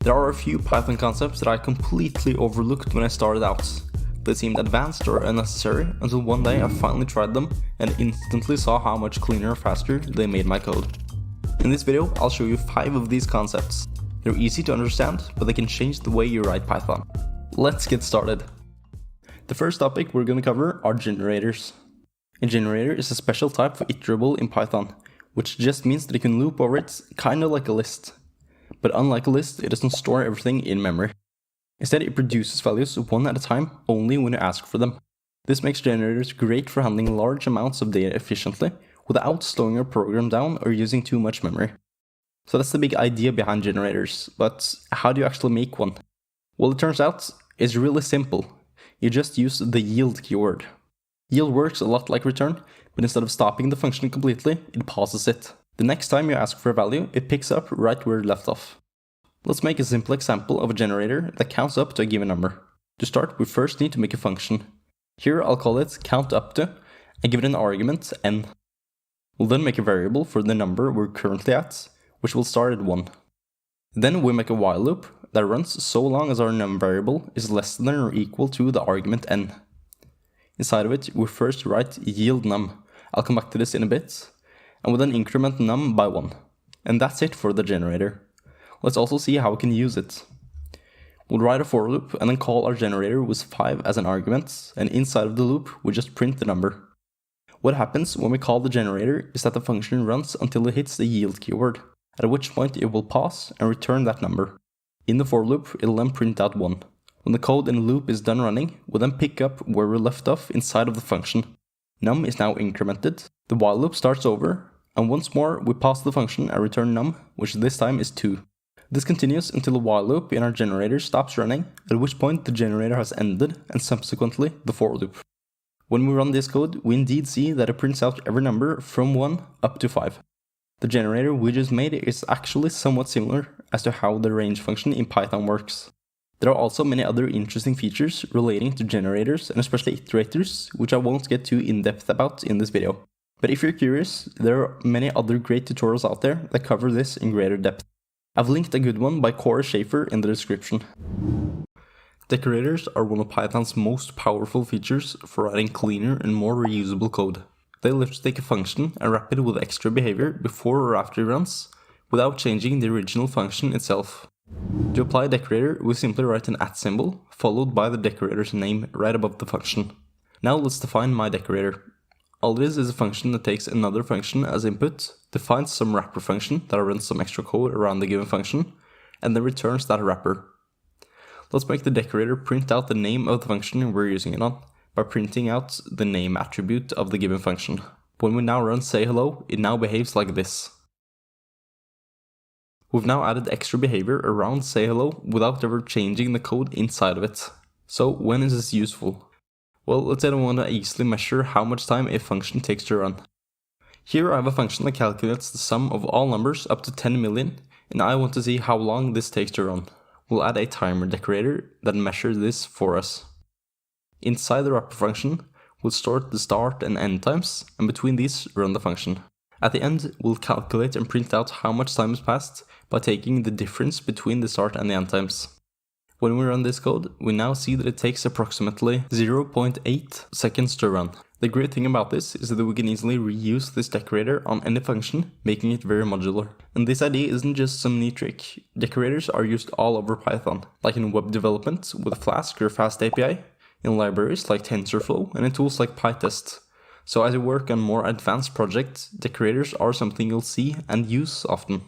There are a few Python concepts that I completely overlooked when I started out. They seemed advanced or unnecessary until one day I finally tried them and instantly saw how much cleaner and faster they made my code. In this video, I'll show you 5 of these concepts. They're easy to understand, but they can change the way you write Python. Let's get started. The first topic we're going to cover are generators. A generator is a special type of iterable in Python, which just means that you can loop over it kinda like a list. But unlike a list, it doesn't store everything in memory. Instead, it produces values one at a time only when you ask for them. This makes generators great for handling large amounts of data efficiently without slowing your program down or using too much memory. So that's the big idea behind generators, but how do you actually make one? Well, it turns out it's really simple. You just use the yield keyword. Yield works a lot like return, but instead of stopping the function completely, it pauses it. The next time you ask for a value, it picks up right where it left off. Let's make a simple example of a generator that counts up to a given number. To start, we first need to make a function. Here I'll call it countUpTo and give it an argument n. We'll then make a variable for the number we're currently at, which will start at 1. Then we make a while loop that runs so long as our num variable is less than or equal to the argument n. Inside of it, we first write yield num. I'll come back to this in a bit. And we'll then increment num by 1. And that's it for the generator. Let's also see how we can use it. We'll write a for loop and then call our generator with 5 as an argument, and inside of the loop we just print the number. What happens when we call the generator is that the function runs until it hits the yield keyword, at which point it will pause and return that number. In the for loop, it'll then print out 1. When the code in the loop is done running, we'll then pick up where we left off inside of the function. Num is now incremented, the while loop starts over, and once more we pass the function and return num, which this time is 2. This continues until the while loop in our generator stops running, at which point the generator has ended and subsequently the for loop. When we run this code, we indeed see that it prints out every number from 1 up to 5. The generator we just made is actually somewhat similar as to how the range function in Python works. There are also many other interesting features relating to generators and especially iterators, which I won't get too in-depth about in this video. But if you're curious, there are many other great tutorials out there that cover this in greater depth. I've linked a good one by Corey Schaefer in the description. Decorators are one of Python's most powerful features for writing cleaner and more reusable code. They let you take a function and wrap it with extra behavior before or after it runs, without changing the original function itself. To apply a decorator, we simply write an @ symbol, followed by the decorator's name right above the function. Now let's define my decorator. All this is a function that takes another function as input, defines some wrapper function that runs some extra code around the given function, and then returns that wrapper. Let's make the decorator print out the name of the function we're using it on, by printing out the name attribute of the given function. When we now run say hello, it now behaves like this. We've now added extra behavior around say hello without ever changing the code inside of it. So when is this useful? Well, let's say I want to easily measure how much time a function takes to run. Here I have a function that calculates the sum of all numbers up to 10 million, and I want to see how long this takes to run. We'll add a timer decorator that measures this for us. Inside the wrapper function, we'll store the start and end times, and between these run the function. At the end, we'll calculate and print out how much time has passed by taking the difference between the start and the end times. When we run this code, we now see that it takes approximately 0.8 seconds to run. The great thing about this is that we can easily reuse this decorator on any function, making it very modular. And this idea isn't just some neat trick. Decorators are used all over Python, like in web development with Flask or Fast API, in libraries like TensorFlow, and in tools like PyTest. So as you work on more advanced projects, decorators are something you'll see and use often.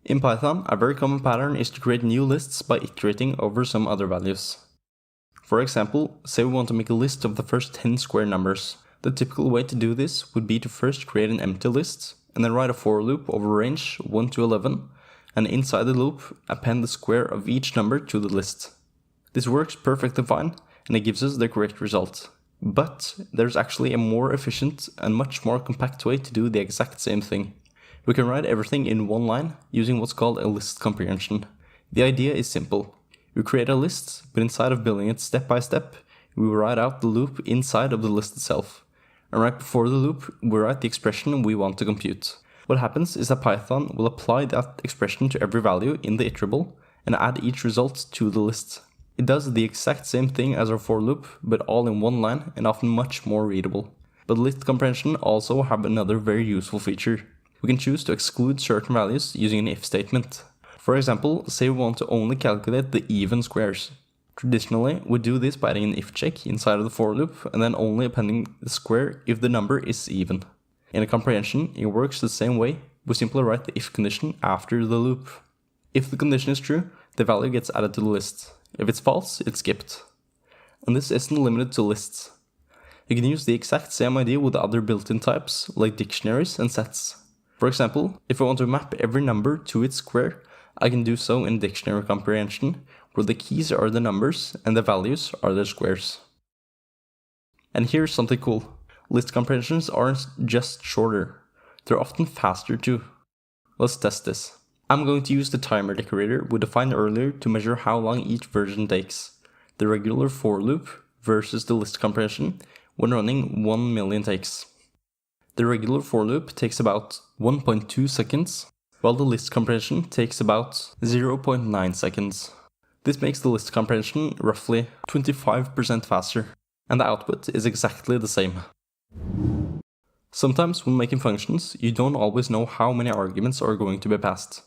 In Python, a very common pattern is to create new lists by iterating over some other values. For example, say we want to make a list of the first 10 square numbers. The typical way to do this would be to first create an empty list, and then write a for loop over range 1 to 11, and inside the loop, append the square of each number to the list. This works perfectly fine, and it gives us the correct result. But there's actually a more efficient and much more compact way to do the exact same thing. We can write everything in one line using what's called a list comprehension. The idea is simple. We create a list, but instead of building it step by step, we write out the loop inside of the list itself. And right before the loop, we write the expression we want to compute. What happens is that Python will apply that expression to every value in the iterable and add each result to the list. It does the exact same thing as our for loop, but all in one line and often much more readable. But list comprehension also have another very useful feature. We can choose to exclude certain values using an if statement. For example, say we want to only calculate the even squares. Traditionally, we do this by adding an if check inside of the for loop and then only appending the square if the number is even. In a comprehension, it works the same way. We simply write the if condition after the loop. If the condition is true, the value gets added to the list. If it's false, it's skipped. And this isn't limited to lists. You can use the exact same idea with other built-in types, like dictionaries and sets. For example, if I want to map every number to its square, I can do so in dictionary comprehension, where the keys are the numbers and the values are their squares. And here's something cool. List comprehensions aren't just shorter, they're often faster too. Let's test this. I'm going to use the timer decorator we defined earlier to measure how long each version takes. The regular for loop versus the list comprehension when running 1 million takes. The regular for loop takes about 1.2 seconds, while the list comprehension takes about 0.9 seconds. This makes the list comprehension roughly 25% faster, and the output is exactly the same. Sometimes when making functions, you don't always know how many arguments are going to be passed.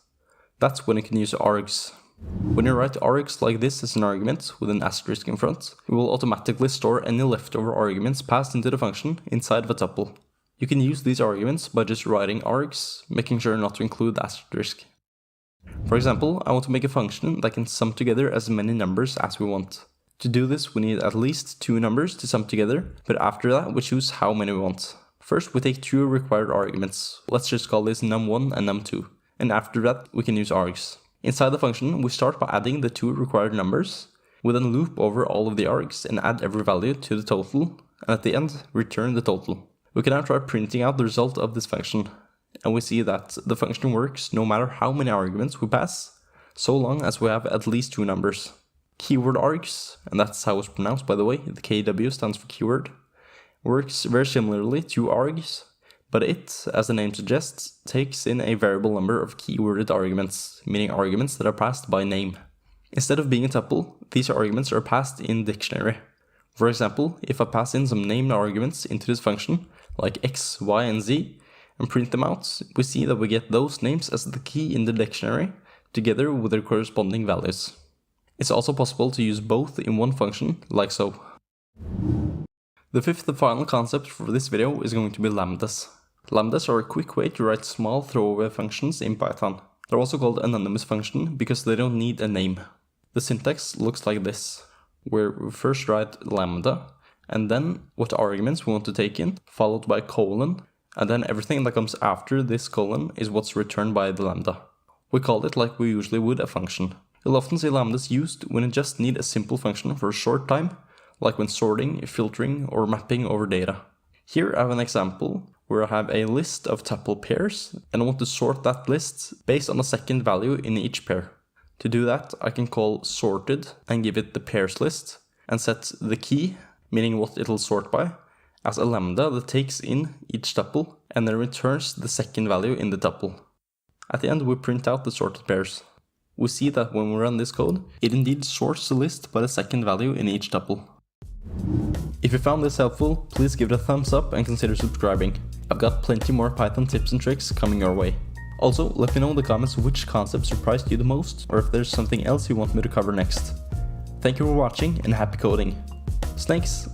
That's when you can use args. When you write args like this as an argument with an asterisk in front, it will automatically store any leftover arguments passed into the function inside of a tuple. You can use these arguments by just writing args, making sure not to include the asterisk. For example, I want to make a function that can sum together as many numbers as we want. To do this, we need at least 2 numbers to sum together, but after that we choose how many we want. First, we take 2 required arguments. Let's just call this num1 and num2. And after that, we can use args. Inside the function, we start by adding the 2 required numbers. We then loop over all of the args and add every value to the total, and at the end, return the total. We can now try printing out the result of this function, and we see that the function works no matter how many arguments we pass, so long as we have at least 2 numbers. Keyword args, and that's how it's pronounced by the way, the KW stands for keyword, works very similarly to args, but it, as the name suggests, takes in a variable number of keyworded arguments, meaning arguments that are passed by name. Instead of being a tuple, these arguments are passed in dictionary. For example, if I pass in some named arguments into this function, like x, y, and z, and print them out, we see that we get those names as the key in the dictionary, together with their corresponding values. It's also possible to use both in one function, like so. The fifth and final concept for this video is going to be lambdas. Lambdas are a quick way to write small throwaway functions in Python. They're also called anonymous function because they don't need a name. The syntax looks like this, where we first write lambda, and then what arguments we want to take in, followed by colon, and then everything that comes after this colon is what's returned by the lambda. We call it like we usually would a function. You'll often see lambdas used when you just need a simple function for a short time, like when sorting, filtering, or mapping over data. Here I have an example where I have a list of tuple pairs and I want to sort that list based on the second value in each pair. To do that, I can call sorted and give it the pairs list and set the key, meaning what it'll sort by, as a lambda that takes in each tuple and then returns the second value in the tuple. At the end, we print out the sorted pairs. We see that when we run this code, it indeed sorts the list by the second value in each tuple. If you found this helpful, please give it a thumbs up and consider subscribing. I've got plenty more Python tips and tricks coming your way. Also, let me know in the comments which concept surprised you the most, or if there's something else you want me to cover next. Thank you for watching and happy coding. Snakes!